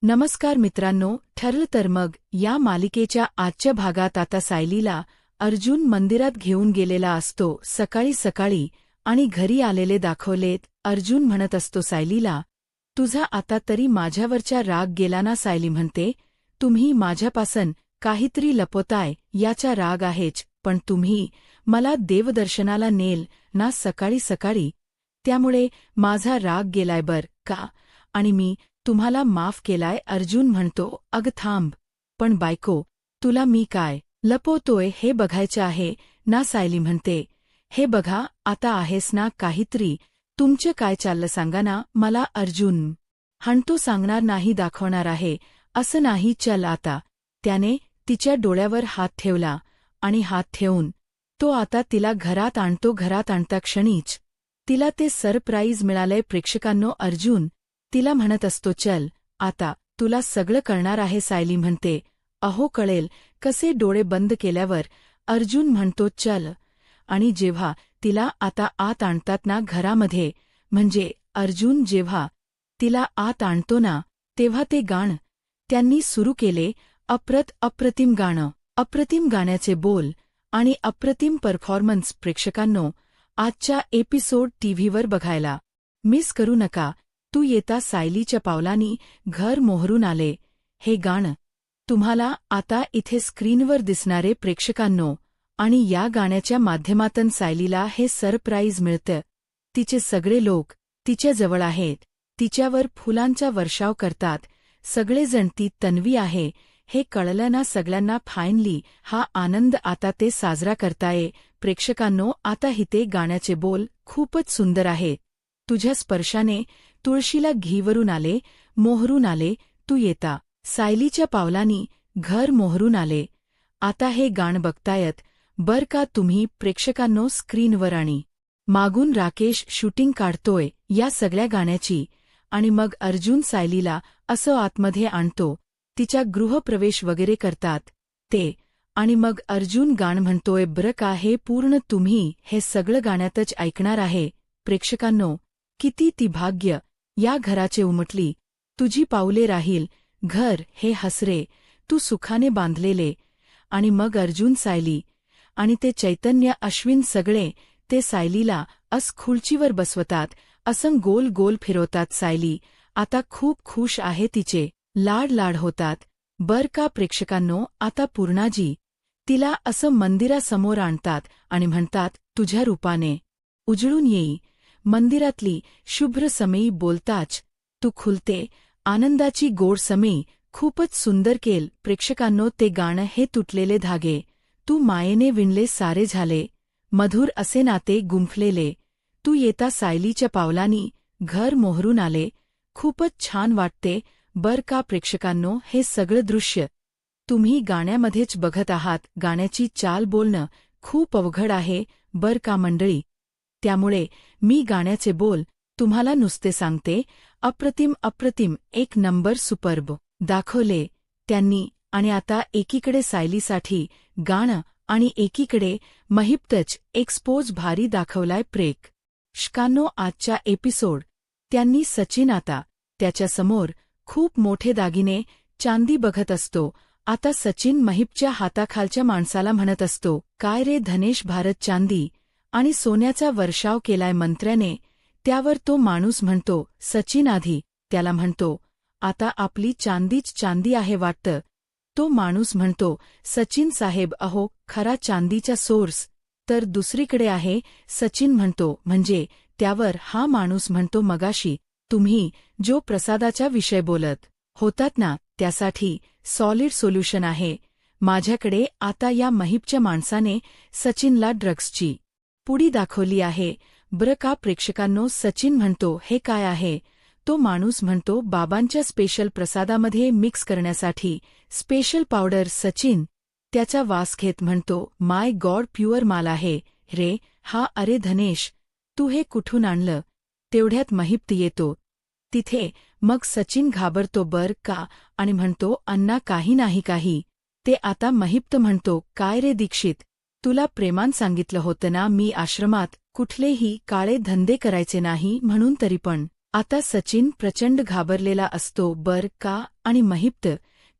नमस्कार मित्रांनो, ठरलं तर मग या मालिकेच्या आजच्या भागात आता सायलीला अर्जुन मंदिरात घेऊन गेलेला असतो सकाळी सकाळी आणि घरी आलेले दाखवलेत. अर्जुन म्हणत असतो सायलीला, तुझा आता तरी माझ्यावरचा राग गेला ना. सायली म्हणते, तुम्ही माझ्यापासून काहीतरी लपवताय याचा राग आहेच, पण तुम्ही मला देवदर्शनाला नेल ना सकाळी सकाळी, त्यामुळे माझा राग गेलाय बर का, आणि मी तुम्हाला माफ केलाय. अर्जुन म्हणतो, अग थांब, पण बायको, तुला मी काय लपवतोय हे बघायचं आहे ना. सायली म्हणते, हे बघा, आता आहेस ना काहीतरी, तुमचं काय चाललं सांगा ना मला. अर्जुन म्हणतो, सांगणार नाही, दाखवणार आहे. असं नाही, चल आता. त्याने तिच्या डोळ्यावर हात ठेवला आणि हात ठेवून तो आता तिला घरात आणतो. घरात आणता क्षणीच तिला ते सरप्राईज मिळालंय. प्रेक्षकांनो, अर्जुन तिला म्हणत असतो, चल आता तुला सगळं कळणार आहे. सायली म्हणते, अहो कळेल कसे. डोळे बंद केल्यावर अर्जुन म्हणतो, चल. आणि जेव्हा तिला आता आत आणतात ना घरामध्ये, म्हणजे अर्जुन जेव्हा तिला आत आणतो ना, तेव्हा ते गाणं त्यांनी सुरू केले. अप्रतिम गाणं, अप्रतिम गाण्याचे बोल आणि अप्रतिम परफॉर्मन्स. प्रेक्षकांनो, आजच्या एपिसोड टीव्हीवर बघायला मिस करू नका. तू येता सायलीच्या पावलांनी घर मोहरून आले, हे गाणं तुम्हाला आता इथे स्क्रीनवर दिसणारे. प्रेक्षकांनो, आणि या गाण्याच्या माध्यमातून सायलीला हे सरप्राईज मिळतं. तिचे सगळे लोक तिच्याजवळ आहेत, तिच्यावर फुलांचा वर्षाव करतात. सगळेजण ती तन्वी आहे हे कळलं ना सगळ्यांना. फायनली हा आनंद आता ते साजरा करताये. प्रेक्षकांनो, आता हिते गाण्याचे बोल खूपच सुंदर आहेत. तुझ्या स्पर्शाने तुळशीला घीवरून आले, मोहरून आले. तू येता सायलीच्या पावलांनी घर मोहरून आले. आता हे गाणं बघतायत बर का तुम्ही प्रेक्षकांनो स्क्रीनवर, आणि मागून राकेश शूटिंग काढतोय या सगळ्या गाण्याची. आणि मग अर्जुन सायलीला असं आतमध्ये आणतो, तिच्या गृहप्रवेश वगैरे करतात ते. आणि मग अर्जुन गाणं म्हणतोय बर का. हे पूर्ण तुम्ही हे सगळं गाण्यातच ऐकणार आहे. प्रेक्षकांनो, किती ती भाग्य या घराचे उमटली. तुझी पावले राहील घर हे हसरे, तू सुखाने बांधलेले. आणि मग अर्जुन, सायली आणि ते चैतन्य, अश्विन सगळे ते सायलीला खुर्चीवर बसवतात, असं गोल गोल फिरवतात. सायली आता खूप खुश आहे, तिचे लाड होतात बर का. प्रेक्षकांनो, आता पूर्णाजी तिला असं मंदिरासमोर आणतात आणि म्हणतात, तुझ्या रूपाने उजळून येई मंदिरातली शुभ्र समयी. बोलताच तू खुलते आनंदाची गोड समयी. खूपच सुंदर केल. प्रेक्षकांनो, ते गाणं हे तुटलेले धागे तू मायेने विणले सारे झाले, मधुर असे नाते गुंफलेले. तू येता सायलीच्या पावलांनी घर मोहरून आले. खूपच छान वाटते बर का. प्रेक्षकांनो, हे सगळं दृश्य तुम्ही गाण्यामध्येच बघत आहात. गाण्याची चाल बोलणं खूप अवघड आहे बर का मंडळी, त्यामुळे मी गाण्याचे बोल तुम्हाला नुसते सांगते. अप्रतिम, एक नंबर, सुपर्ब दाखवले त्यांनी. आणि आता एकीकडे सायलीसाठी गाणं आणि एकीकडे महिप्तच एक्सपोज भारी दाखवलाय. प्रेक्षकांनो, आजच्या एपिसोड त्यांनी सचिन आता त्याच्यासमोर खूप मोठे दागिने चांदी बघत असतो. आता सचिन महिपच्या हाताखालच्या माणसाला म्हणत असतो, काय रे धनेश, भारत चांदी आणि सोन्याचा वर्षाव केलाय मंत्र्याने. त्यावर तो माणूस म्हणतो, सचिन आधी त्याला म्हणतो, आता आपली चांदीच चांदी आहे वाटतं. तो माणूस म्हणतो, सचिन साहेब, अहो खरा चांदीचा सोर्स तर दुसरीकडे आहे. सचिन म्हणतो, म्हणजे. त्यावर हा माणूस म्हणतो, मगाशी तुम्ही जो प्रसादाचा विषय बोलत होतात ना, त्यासाठी सॉलिड सोल्युशन आहे माझ्याकडे. आता या महिपच्या माणसाने सचिनला ड्रग्सची पुडी दाखवली आहे बर का. प्रेक्षकांनो, सचिन म्हणतो, हे काय आहे. तो माणूस म्हणतो, बाबांच्या स्पेशल प्रसादामध्ये मिक्स करण्यासाठी स्पेशल पावडर. सचिन त्याचा वास घेत म्हणतो, माय गॉड, प्युअर माल आहे रे हा. अरे धनेश, तू हे कुठून आणलं. तेवढ्यात महिप्त येतो तिथे. मग सचिन घाबरतो बर का आणि म्हणतो, अण्णा काही नाही काही. ते आता महिप्त म्हणतो, काय रे दीक्षित, तुला प्रेमान सांगितलं होतं ना मी आश्रमात कुठलेही काळे धंदे करायचे नाही म्हणून, तरी पण आता सचिन प्रचंड घाबरलेला असतो बर का आणि महिप्त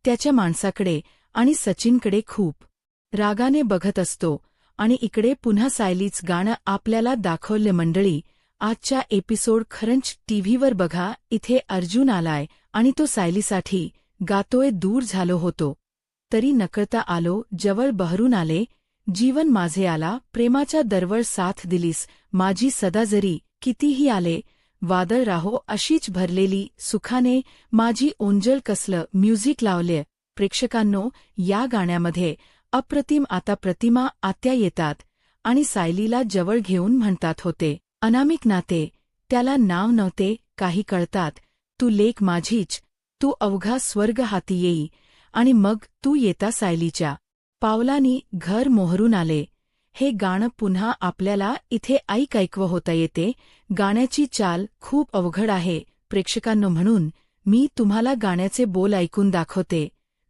त्याच्या माणसाकडे आणि सचिनकडे खूप रागाने बघत असतो आणि इकडे पुन्हा सायलीच गाणं आपल्याला दाखवले मंडळी. आजच्या एपिसोड खरंच टीव्हीवर बघा. इथे अर्जुन आलाय आणि तो सायलीसाठी गातोय दूर झालो होतो तरी नकळता आलो जवळ बहरून आले जीवन माझे आला प्रेमाच्या दरवळ साथ दिलीस माझी सदा जरी कितीही आले वादळ राहो अशीच भरलेली सुखाने माझी ओंजळ कसलं म्युझिक लावले. प्रेक्षकांनो, या गाण्यामध्ये अप्रतिम आता प्रतिमा आत्या येतात आणि सायलीला जवळ घेऊन म्हणतात होते अनामिक नाते, त्याला नाव नव्हते काही कळतात, तू लेक माझीच, तू अवघा स्वर्ग हाती येई. आणि मग तू येता सायलीच्या पावलांनी घर मोहरून आले. हे गाणं पुन्हा आपल्याला इथे ऐकवं होता येते. गाण्याची चाल खूप अवघड आहे प्रेक्षकांनो, म्हणून मी तुम्हाला गाण्याचे बोल ऐकून दाखवते.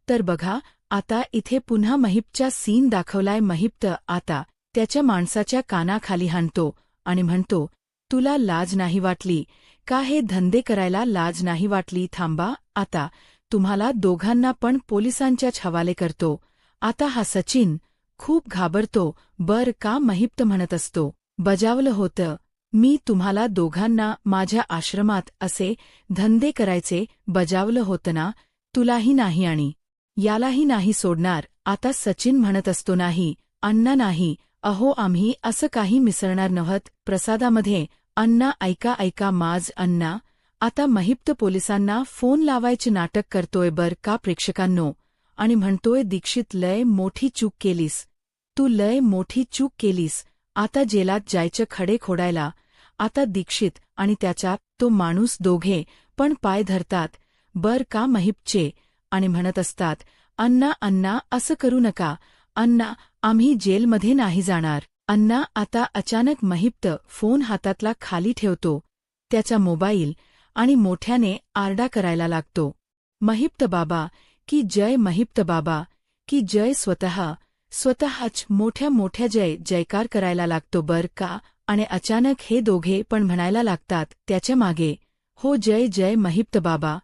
तर बघा, आता इथे पुन्हा महिपचा सीन दाखवलाय. महिप्त आता त्याच्या माणसाच्या कानाखाली हाणतो आणि म्हणतो, तुला लाज नाही वाटली का? हे धंदे करायला लाज नाही वाटली? थांबा, आता तुम्हाला दोघांना पण पोलिसांच्याच हवाले करतो. आता हा सचिन खूप घाबरतो बर का. महिप्त म्हणत असतो, बजावलं होतं मी तुम्हाला दोघांना माझ्या आश्रमात असे धंदे करायचे, बजावलं होतं ना? तुलाही नाही आणि यालाही नाही सोडणार. आता सचिन म्हणत असतो, नाही अण्णा नाही, अहो आम्ही असं काही मिसळणार नव्हत प्रसादामध्ये. अण्णा ऐका ऐका माझ अण्णा. आता महिप्त पोलिसांना फोन लावायचे नाटक करतोय बर का प्रेक्षकांनो आणि म्हणतोय, दीक्षित लय मोठी चूक केलीस, तू लय मोठी चूक केलीस, आता जेलात जायचं खडे खोडायला. आता दीक्षित आणि त्याचा तो माणूस दोघे पण पाय धरतात बर का महिपचे आणि म्हणत असतात, अण्णा अण्णा असं करू नका अण्णा, आम्ही जेलमध्ये नाही जाणार अण्णा. आता अचानक महिप्त फोन हातातला खाली ठेवतो, त्याचा मोबाईल, आणि मोठ्याने आरडा करायला लागतो, महिप्त बाबा की जय, महिप्त बाबा की जय. स्वतःच मोठ्या मोठ्या जय जयकार करायला लागतो बर का. आणि अचानक हे दोघे पण म्हणायला लागतात त्याच्या मागे, हो जय जय महिप्त बाबा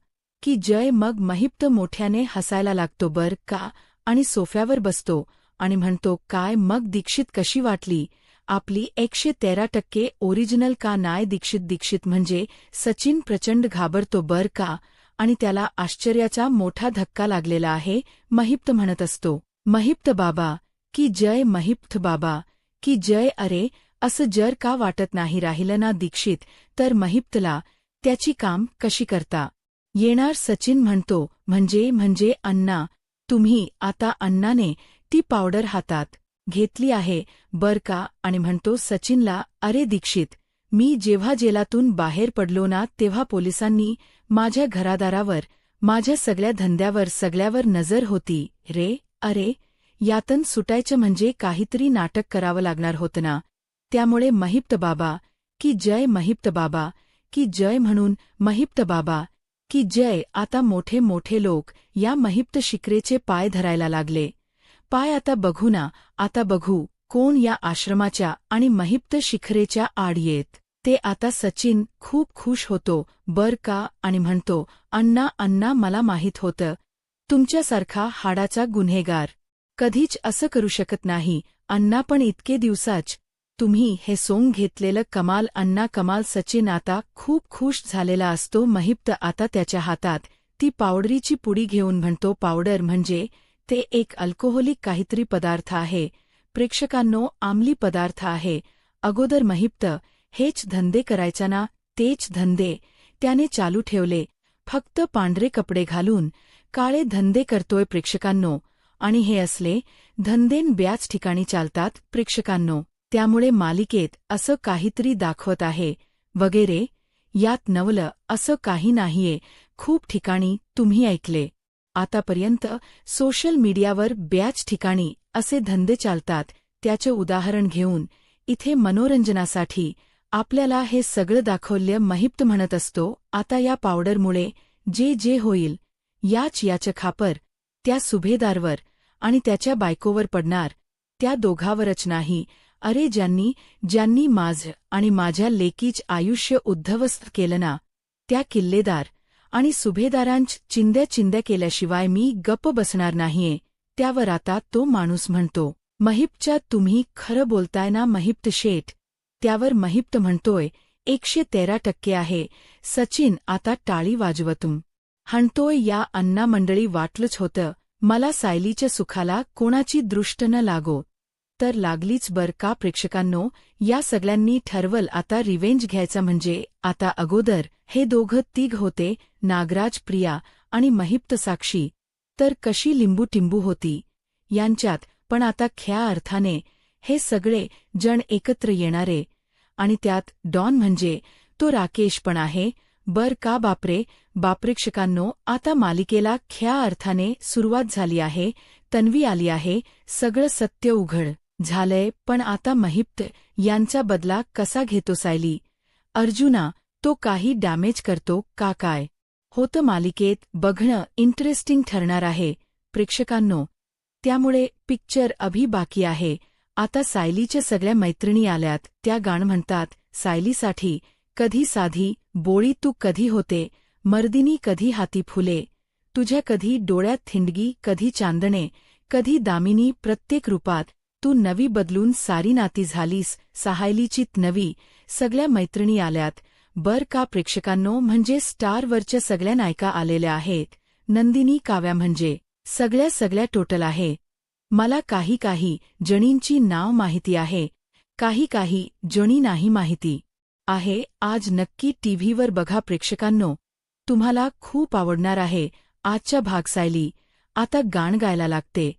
की जय. मग महिप्त मोठ्याने हसायला लागतो बर का आणि सोफ्यावर बसतो आणि म्हणतो, काय मग दीक्षित कशी वाटली आपली? 113% ओरिजिनल का नाय दीक्षित? दीक्षित म्हणजे सचिन प्रचंड घाबरतो बर का आणि त्याला आश्चर्याचा मोठा धक्का लागलेला आहे. महिप्त म्हणत असतो, महिप्त बाबा की जय, महिप्त बाबा की जय. अरे असं जर का वाटत नाही राहिलं ना दीक्षित, तर महिप्तला त्याची काम कशी करता येणार? सचिन म्हणतो, म्हणजे अण्णा तुम्ही आता अण्णाने ती पावडर हातात घेतली आहे बर का आणि म्हणतो सचिनला, अरे दीक्षित, मी जेव्हा जेलातून बाहेर पडलो ना तेव्हा पोलिसांनी माझ्या घरादारावर, माझ्या सगळ्या धंद्यावर, सगळ्यावर नजर होती रे. अरे यातन सुटायचं म्हणजे काहीतरी नाटक करावं लागणार होतं ना. त्यामुळे महिप्त बाबा की जय, महिप्त बाबा की जय. म्हणून महिप्त बाबा की जय. आता मोठे मोठे लोक या महिप्त शिकरेचे पाय धरायला लागले. पाय आता बघू ना, आता बघू कोण या आश्रमाच्या आणि महिप्त शिखरेच्या आड येत ते. आता सचिन खूप खुश होतो बर का आणि म्हणतो, अण्णा अण्णा मला माहीत होतं तुमच्यासारखा हाडाचा गुन्हेगार कधीच असं करू शकत नाही अण्णा, पण इतके दिवसाच तुम्ही हे सोंग घेतलेलं कमाल अण्णा, कमाल. सचिन आता खूप खुश झालेला असतो. महिप्त आता त्याच्या हातात ती पावडरीची पुडी घेऊन म्हणतो, पावडर म्हणजे ते एक अल्कोहोलिक काहीतरी पदार्थ आहे प्रेक्षकांनो, आम्ली पदार्थ आहे. अगोदर महिप्त हेच धंदे करायचा ना, तेच धंदे त्याने चालू ठेवले, फक्त पांढरे कपडे घालून काळे धंदे करतोय प्रेक्षकांनो. आणि हे असले धंदेन ब्याच ठिकाणी चालतात प्रेक्षकांनो. त्यामुळे मालिकेत असं काहीतरी दाखवत आहे वगैरे, यात नवलं असं काही नाहीये. खूप ठिकाणी तुम्ही ऐकले आतापर्यंत सोशल मीडियावर ब्याच ठिकाणी असे धंदे चालतात. त्याचे उदाहरण घेऊन इथे मनोरंजनासाठी आपल्याला हे सगळं दाखवलं. महिप्त म्हणत असतो, आता या पावडरमुळे जे जे होईल याचं खापर त्या सुभेदारवर आणि त्याच्या बायकोवर पडणार, त्या दोघावरच नाही. अरे ज्यांनी माझं आणि माझ्या लेकीच आयुष्य उद्ध्वस्त केलं ना, त्या किल्लेदार आणि सुभेदारांच चिंध्या चिंध्या केल्याशिवाय मी गप्प बसणार नाहीये. त्यावर आता तो माणूस म्हणतो, महिप्तच्या तुम्ही खरं बोलताय ना महिप्त शेठ? त्यावर महिप्त म्हणतोय, 113% आहे. सचिन आता टाळी वाजवतून हणतोय, या अण्णा मंडळी वाटलंच होतं मला सायलीच्या सुखाला कोणाची दृष्ट न लागो. तर लागलीच बर का प्रेक्षकांनो. या सगळ्यांनी ठरवल आता रिवेंज घ्यायचा. म्हणजे आता अगोदर हे दोघं तिघ होते, नागराज, प्रिया आणि महिप्त साक्षी. तर कशी लिंबू होती यांच्यात, पण आता खऱ्या अर्थाने हे सगळे जण एकत्र येणारे. आणि त्यात डॉन म्हणजे तो राकेश पण आहे बर का. बापरे बाप्रेक्षकांनो, आता मालिकेला खऱ्या अर्थाने सुरुवात झाली आहे. तन्वी आली आहे, सगळं सत्य उघड झालंय. पण आता महिप्त यांचा बदला कसा घेतो सायली? अर्जुना तो काही डॅमेज करतो का काय होतं मालिकेत बघणं इंटरेस्टिंग ठरणार आहे प्रेक्षकांनो. त्यामुळे पिक्चर अभी बाकी आहे. आता सायलीच्या सगळ्या मैत्रिणी आल्यात. त्या गाणं म्हणतात सायलीसाठी, कधी साधी बोळी तू कधी होते मर्दिनी, कधी हाती फुले तुझ्या, कधी डोळ्यात थिंडगी, कधी चांदणे, कधी दामिनी, प्रत्येक रूपात तू नवी बदलून सारी नाती झालीस सायलीची नवी. सगळ्या मैत्रिणी आल्यात बर का प्रेक्षकांनो. म्हणजे स्टारवरच्या सगळ्या नायिका आलेल्या आहेत. नंदिनी, काव्या म्हणजे सगळ्या टोटल आहे. मला काही जणींची नाव माहिती आहे, काही जणी नाही माहिती आहे. आज नक्की टीव्हीवर बघा प्रेक्षकांनो, तुम्हाला खूप आवडणार आहे आजचा भाग. सायली आता गाणं गायला लागते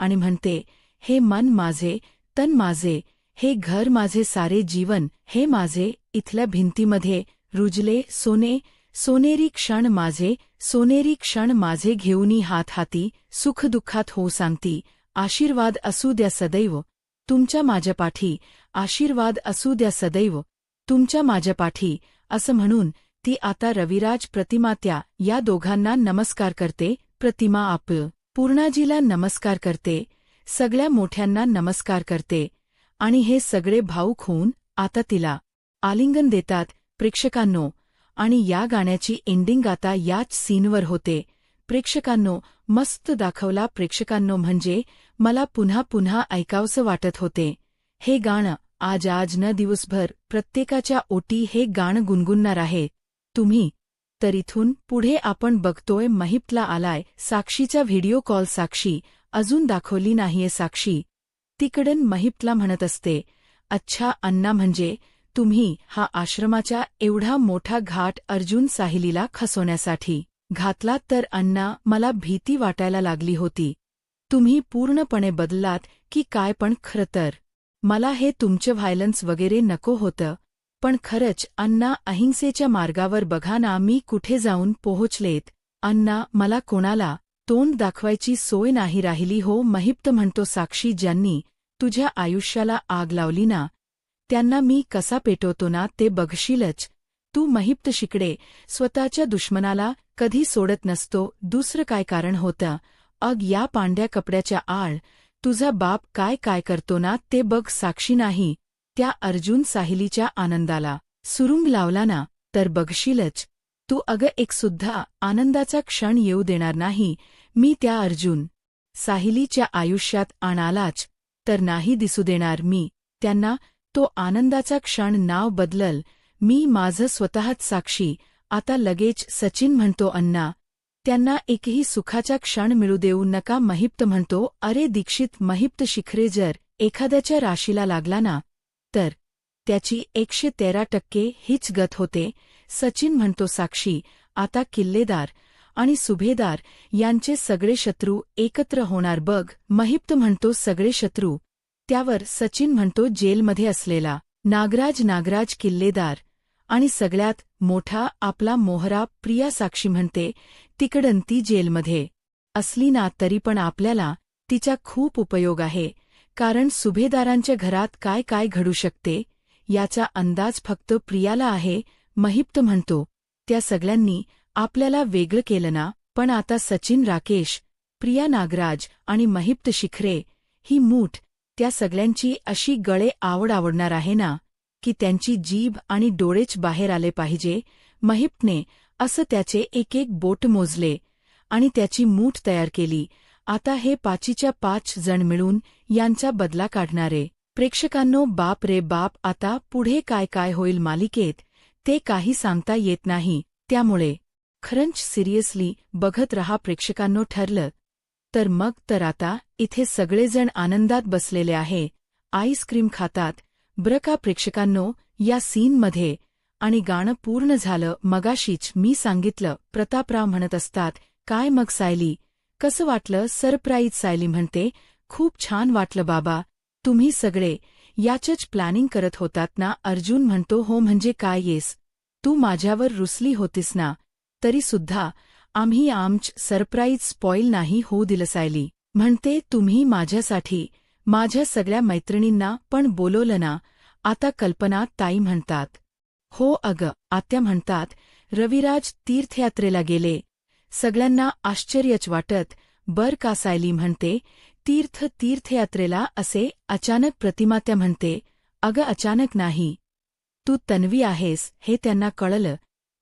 आणि म्हणते, हे मन माझे, तन माझे, हे घर माझे, सारे जीवन हे माझे, इथल्या भिंतीमध्ये रुजले सोने, सोनेरी क्षण माझे, सोनेरी क्षण माझे, घेऊनी हात हाती, सुखदुःखात हो सांगती, आशीर्वाद असू द्या सदैव तुमच्या माझ्या पाठी, आशीर्वाद असू द्या सदैव तुमच्या माझ्या पाठी. असं म्हणून ती आता रविराज, प्रतिमा या दोघांना नमस्कार करते. प्रतिमा पूर्णाजीला नमस्कार करते, सगळ्या मोठ्यांना नमस्कार करते आणि हे सगळे भाऊक होऊन आता तिला आलिंगन देतात प्रेक्षकांनो. आणि या गाण्याची एंडिंग आता याच सीनवर होते प्रेक्षकांनो. मस्त दाखवला प्रेक्षकांनो. म्हणजे मला पुन्हा ऐकावंसं वाटत होते हे गाणं. आज न दिवसभर प्रत्येकाच्या ओटी हे गाणं गुणगुणणार आहे तुम्ही. तर इथून पुढे आपण बघतोय महिप्तला आलाय साक्षीचा व्हिडिओ कॉल. साक्षी अजून दाखवली नाहीये. साक्षी तिकडून महिप्तला म्हणत असते, अच्छा अण्णा, म्हणजे तुम्ही हा आश्रमाचा एवढा मोठा घाट अर्जुन सायलीला खसवण्यासाठी घातला? तर अण्णा मला भीती वाटायला लागली होती. तुम्ही पूर्णपणे बदललात की काय? पण खरं तर मला हे तुमचं व्हायलन्स वगैरे नको होतं. पण खरंच अण्णा, अहिंसेच्या मार्गावर बघा ना मी कुठे जाऊन पोहोचलेत. अण्णा मला कोणाला तोंड दाखवायची सोय नाही राहिली हो. महिप्त म्हणतो, साक्षी ज्यांनी तुझ्या आयुष्याला आग लावली ना त्यांना मी कसा पेटवतो ना ते बघशीलच तू. महिप्त शिकडे स्वतःच्या दुश्मनाला कधी सोडत नसतो. दुसरं काय कारण होतं? अग या पांढऱ्या कपड्याच्या आळ तुझा बाप काय करतो ना ते बघ. साक्षी नाही त्या अर्जुन सायलीच्या आनंदाला सुरुंग लावला ना तर बघशीलच तू. एक सुद्धा आनंदाचा क्षण येऊ देणार नाही मी त्या अर्जुन सायलीच्या आयुष्यात. आणालाच तर नाही दिसू देणार मी त्यांना तो आनंदाचा क्षण. नाव बदलल मी माझं स्वतःच. साक्षी आता लगेच. सचिन म्हणतो, अण्णा त्यांना एकही सुखाचा क्षण मिळू देऊ नका. महिप्त म्हणतो, अरे दीक्षित, महिप्त शिखरे जर एखाद्याच्या राशीला लागला ना तर त्याची 113% हीच गत होते. सचिन म्हणतो, साक्षी आता किल्लेदार आणि सुभेदार यांचे सगळे शत्रू एकत्र होणार बघ. महिप्त म्हणतो, सगळे शत्रू? त्यावर सचिन म्हणतो, जेलमध्ये असलेला नागराज किल्लेदार आणि सगळ्यात मोठा आपला मोहरा प्रिया. साक्षी म्हणते, तिकडन ती जेलमध्ये असली ना तरी पण आपल्याला तिचा खूप उपयोग आहे. कारण सुभेदारांच्या घरात काय घडू शकते याचा अंदाज फक्त प्रियाला आहे. महिप्त म्हणतो, त्या सगळ्यांनी आपल्याला वेगळं केलं ना, पण आता सचिन, राकेश, प्रिया, नागराज आणि महिप्त शिखरे ही मूठ त्या सगळ्यांची अशी गळे आवडणार आहे ना की त्यांची जीभ आणि डोळेच बाहेर आले पाहिजे. महिपने असं त्याचे एक एक बोट मोजले आणि त्याची मूठ तयार केली. आता हे 5च्या 5 जण मिळून यांचा बदला काढणारे. प्रेक्षकांनो, बाप रे बाप, आता पुढे काय काय होईल मालिकेत ते काही सांगता येत नाही. त्यामुळे खरंच सिरियसली बघत रहा प्रेक्षकांनो. ठरलं तर मग तर आता इथे सगळेजण आनंदात बसलेले आहे, आईस्क्रीम खातात बरं का प्रेक्षकांनो या सीनमध्ये. आणि गाणं पूर्ण झालं मगाशीच मी सांगितलं. प्रतापराव म्हणत असतात, काय मग सायली, कसं वाटलं सरप्राईज? सायली म्हणते, खूप छान वाटलं बाबा. तुम्ही सगळे याचंच प्लॅनिंग करत होतात ना? अर्जुन म्हणतो, हो म्हणजे काय येस, तू माझ्यावर रुसली होतीस ना, तरी सुद्धा आम्ही सरप्राईज स्पॉईल नाही होऊ दिलं. सायली म्हणते, तुम्ही माझ्यासाठी माझ्या सगळ्या मैत्रिणींना पण बोलवलं ना? आता कल्पना ताई म्हणतात, हो अगं. आत्या म्हणतात, रविराज तीर्थयात्रेला गेले. सगळ्यांना आश्चर्यच वाटत बर का? सायली म्हणते, तीर्थयात्रेला असे अचानक? प्रतिमात्या म्हणते, अगं अचानक नाही, तू तन्वी आहेस हे त्यांना कळलं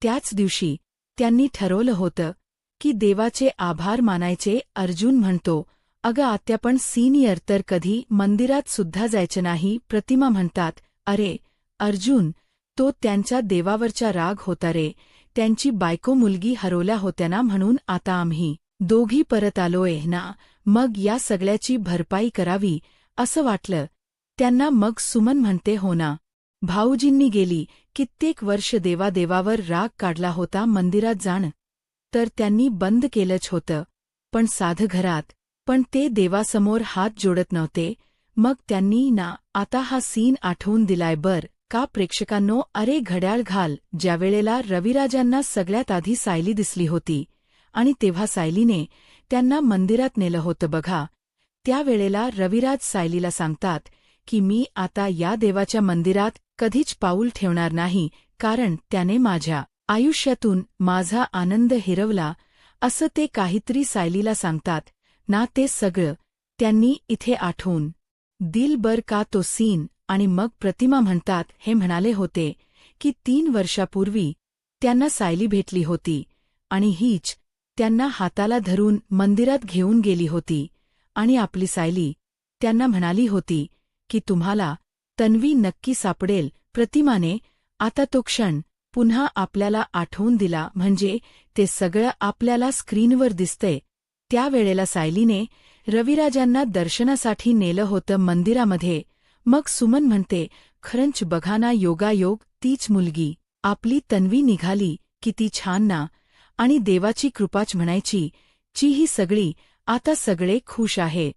त्याच दिवशी. त्यांनी ठरवलं होतं की देवाचे आभार मानायचे. अर्जुन म्हणतो, अगं आत्या पण सीनियर तर कधी मंदिरात सुद्धा जायचं नाही. प्रतिमा म्हणतात, अरे अर्जुन, तो त्यांच्या देवावरचा राग होता रे. त्यांची बायको मुलगी हरवल्या होत्या ना, म्हणून आता आम्ही दोघी परत आलोय ना, मग या सगळ्याची भरपाई करावी असं वाटलं त्यांना. मग सुमन म्हणते, हो ना, भाऊजींनी गेली कित्येक वर्ष देवावर राग काढला होता. मंदिरात जाणं तर त्यांनी बंद केलंच होतं, पण साधं घरात. पण ते देवासमोर हात जोडत नव्हते. मग त्यांनी ना आता हा सीन आठवून दिलाय बर का प्रेक्षकांनो. अरे घड्याळ घाल. ज्यावेळेला रविराजांना सगळ्यात आधी सायली दिसली होती आणि तेव्हा सायलीने त्यांना मंदिरात नेलं होतं बघा, त्यावेळेला रविराज सायलीला सांगतात की मी आता या देवाच्या मंदिरात कधीच पाऊल ठेवणार नाही, कारण त्याने माझ्या आयुष्यातून माझा आनंद हिरवला असं ते काहीतरी सायलीला सांगतात ना. ते सगळं त्यांनी इथे आठवून दिल बर का तो सीन. आणि मग प्रतिमा म्हणतात, हे म्हणाले होते की 3 वर्षापूर्वी त्यांना सायली भेटली होती आणि हीच त्यांना हाताला धरून मंदिरात घेऊन गेली होती. आणि आपली सायली त्यांना म्हणाली होती की तुम्हाला तन्वी नक्की सापडेल. प्रतिमाने आता तो क्षण पुन्हा आपल्याला आठवून दिला, म्हणजे ते सगळं आपल्याला स्क्रीनवर दिसतंय. त्यावेळेला सायलीने रविराजांना दर्शनासाठी नेलं होतं मंदिरामध्ये. मग सुमन म्हणते, खरंच बघा ना, योगायोग तीच मुलगी आपली तन्वी निघाली, किती छान ना. आणि देवाची कृपाच म्हणायची ही सगळी. आता सगळे खुश आहे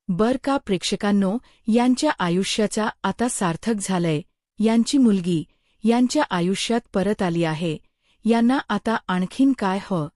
बर का प्रेक्षकांनो. यांच्या आयुष्याचा आता सार्थक झालंय. यांची मुलगी यांच्या आयुष्यात परत आली आहे. यांना आता आणखीन काय हवं?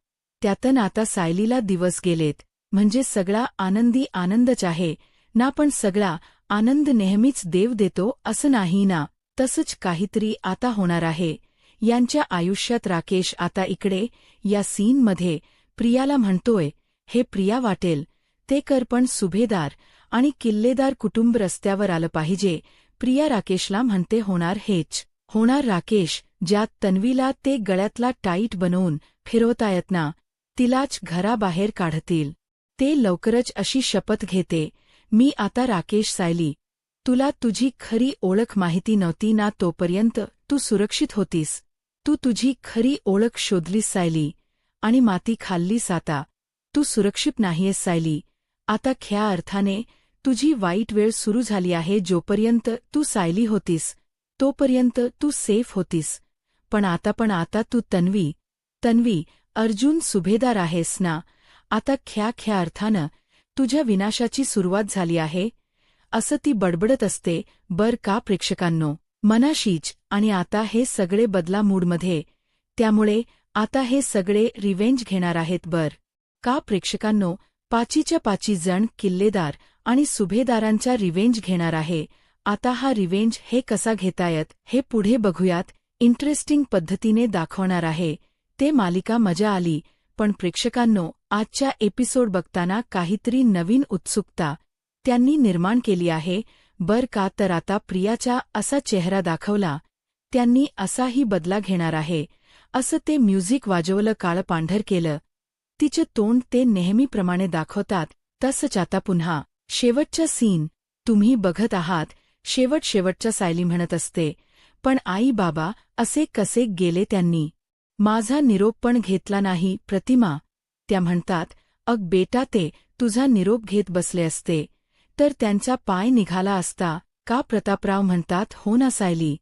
त्यातन आता सायलीला दिवस गेलेत, म्हणजे सगळा आनंदी आनंदच आहे ना. पण सगळा आनंद नेहमीच देव देतो असं नाही ना, तसंच काहीतरी आता होणार आहे यांच्या आयुष्यात. राकेश आता इकडे या सीनमध्ये प्रियाला म्हणतोय, हे प्रिया वाटेल ते कर, पण सुभेदार आणि किल्लेदार कुटुंब रस्त्यावर आलं पाहिजे. प्रिया राकेशला म्हणते, होणार हेच होणार राकेश. ज्यात तन्वीला ते गळ्यातला टाईट बनवून फिरवतायत ना, तिलाच घराबाहेर काढतील. ते लवकरच अशी शपथ घेते, मी आता राकेश. सायली, तुला तुझी खरी ओळख माहिती नव्हती ना, तोपर्यंत तू सुरक्षित होतीस. तू तुझी खरी ओळख शोधलीस सायली, आणि माती खाल्लीस. आता तू सुरक्षित नाहीयेस सायली. आता खऱ्या अर्थाने तुझी वाईट वेळ सुरू झाली आहे. जोपर्यंत तू सायली होतीस तोपर्यंत तू सेफ होतीस, पण आता तू तन्वी अर्जुन सुभेदार आहेस ना. आता खऱ्या अर्थानं तुझ्या विनाशाची सुरुवात झाली आहे असं ती बडबडत असते बर का प्रेक्षकांनो मनाशीच. आणि आता हे सगळे बदला मूडमध्ये, त्यामुळे आता हे सगळे रिव्हेंज घेणार आहेत बर का प्रेक्षकांनो. 5च्या 5 जण किल्लेदार आणि सुभेदारांचा रिव्हेंज घेणार आहे. आता हा रिव्हेंज हे कसा घेतायत हे पुढे बघूयात. इंटरेस्टिंग पद्धतीने दाखवणार आहे ते मालिका. मजा आली, पण प्रेक्षकांनो आजच्या एपिसोड बघताना काहीतरी नवीन उत्सुकता त्यांनी निर्माण केली आहे बर का. तर आता प्रियाचा असा चेहरा दाखवला, त्यांनी असाही बदला घेणार आहे असं ते म्युझिक वाजवलं, काळं पांढर केलं. तिचं तोंड ते नेहमीप्रमाणे दाखवतात तसंच आता पुन्हा. शेवटचा सीन तुम्ही बघत आहात. शेवटचा सायली म्हणत असते, पण आई बाबा असे कसे गेले त्यांनी? माझा निरोप पण घेतला नाही. प्रतिमा त्या म्हणतात, अग बेटा, ते तुझा निरोप घेत बसले असते तर त्यांचा पाय निघाला असता का? प्रतापराव म्हणतात, हो ना सायली,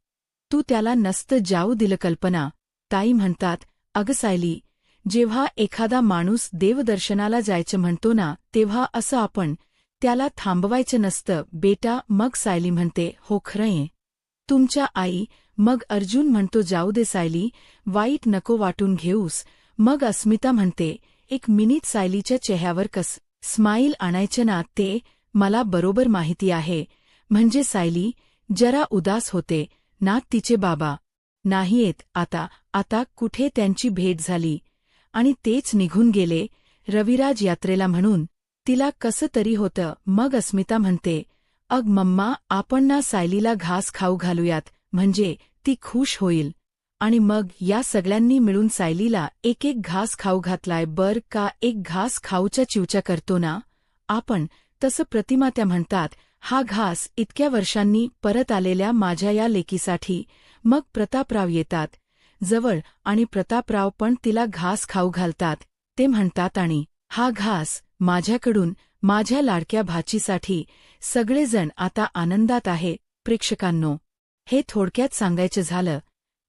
तू त्याला नसतं जाऊ दिलं. कल्पना ताई म्हणतात, अगं सायली, जेव्हा एखादा माणूस देवदर्शनाला जायचं म्हणतो ना, तेव्हा असं आपण त्याला थांबवायचं नसतं बेटा. मग सायली म्हणते, हो खरंय तुमच्या आई. मग अर्जुन म्हणतो, जाऊ दे सायली, वाईट नको वाटून घेऊस. मग अस्मिता म्हणते, एक मिनिट, सायलीच्या चेहऱ्यावर स्माईल आणायचं ना, ते मला बरोबर माहिती आहे. म्हणजे सायली जरा उदास होते ना. तिचे बाबा नाही येत आता कुठे त्यांची भेट झाली आणि तेच निघून गेले रविराज यात्रेला म्हणून. तिला कसं तरी होतं. मग अस्मिता म्हणते, अग मम्मा, आपण ना सायलीला घास खाऊ घालूयात, म्हणजे ती खुश होईल. आणि मग या सगळ्यांनी मिळून सायलीला एक घास खाऊ घातलाय. बर का, एक घास खाऊच्या चिवच्या करतो ना आपण तसं. प्रतिमा त्या म्हणतात, हा घास इतक्या वर्षांनी परत आलेल्या माझ्या या लेकीसाठी. मग प्रतापराव येतात जवळ आणि प्रतापराव पण तिला घास खाऊ घालतात. ते म्हणतात, आणि हा घास माझ्याकडून माझ्या लाडक्या भाचीसाठी. सगळेजण आता आनंदात आहे. प्रेक्षकांनो, हे थोडक्यात सांगायचं झालं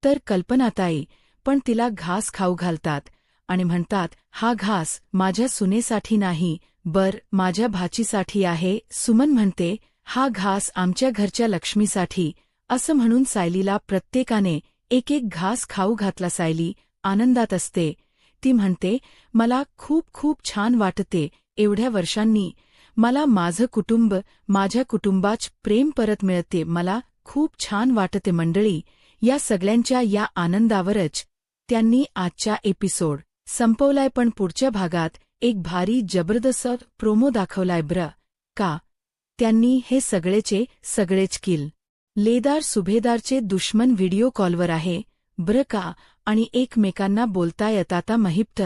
तर कल्पनाताई पण तिला घास खाऊ घालतात आणि म्हणतात, हा घास माझ्या सुनेसाठी नाही, बर माझ्या भाचीसाठी आहे. सुमन म्हणते, हा घास आमच्या घरच्या लक्ष्मीसाठी. असं म्हणून सायलीला प्रत्येकाने एक घास खाऊ घातला. सायली आनंदात असते. ती म्हणते, मला खूप खूप छान वाटते. एवढ्या वर्षांनी मला माझं कुटुंब, माझ्या कुटुंबाच प्रेम परत मिळते. मला खूप छान वाटते. मंडळी, या सगळ्यांच्या या आनंदावरच त्यांनी आजचा एपिसोड संपवलाय. पण पुढच्या भागात एक भारी जबरदस्त प्रोमो दाखवलाय ब्र का. त्यांनी हे सगळेच किल लेदार सुभेदारचे दुश्मन व्हिडिओ कॉलवर आहे ब्र का, आणि एकमेकांना बोलतायत. आता महिप्त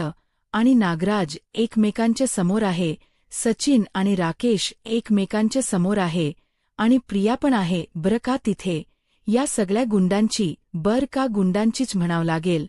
आणि नागराज एकमेकांच्या समोर आहे. सचिन आणि राकेश एकमेकांच्या समोर आहे आणि प्रिया पण आहे ब्र का तिथे. या सगळ्या गुंडांची, बर का गुंडांचीच म्हणावं लागेल,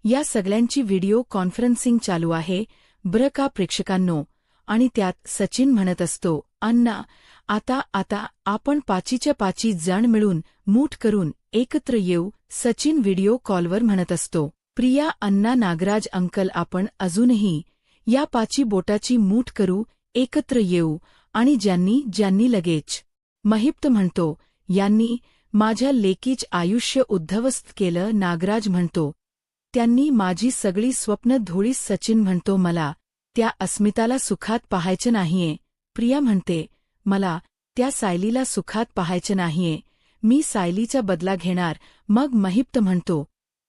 या सगळ्यांची व्हिडिओ कॉन्फरन्सिंग चालू आहे ब्र का प्रेक्षकांनो. आणि त्यात सचिन म्हणत असतो, अण्णा, आता आपण 5च्या 5 जण मिळून मूठ करून एकत्र येऊ. सचिन व्हिडिओ कॉलवर म्हणत असतो, प्रिया, अण्णा, नागराज अंकल, आपण अजूनही या 5 बोटाची मूठ करू, एकत्र येऊ आणि ज्यांनी लगेच. महिप्त म्हणतो, यांनी माझ्या लेकीच आयुष्य उद्ध्वस्त केलं. नागराज म्हणतो, त्यांनी माझी सगळी स्वप्न धुळीस. सचिन म्हणतो, मला त्या अस्मिताला सुखात पाहायचं नाहीये. प्रिया म्हणते, मला त्या सायलीला सुखात पाहायचं नाहीये, मी सायलीचा बदला घेणार. मग महिप्त म्हणतो,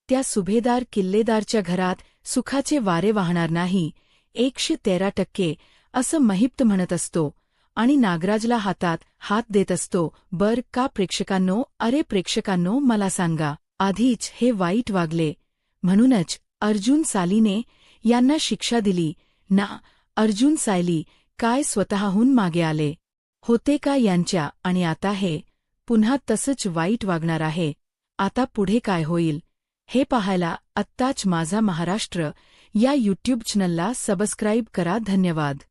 त्या सुभेदार किल्लेदारच्या घरात सुखाचे वारे वाहणार नाही, 113%. असं महिप्त म्हणत असतो आणि नागराजला हातात हात देत असतो. बर का प्रेक्षकांनो, अरे प्रेक्षकांनो, मला सांगा, आधीच हे वाईट वागले म्हणूनच अर्जुन सायलीने यांना शिक्षा दिली ना? अर्जुन सायली काय स्वतःहून मागे आले होते का यांच्या? आणि आता हे पुन्हा तसंच वाईट वागणार आहे. आता पुढे काय होईल हे पाहायला आत्ताच माझा महाराष्ट्र या यूट्यूब चॅनलला सबस्क्राईब करा. धन्यवाद.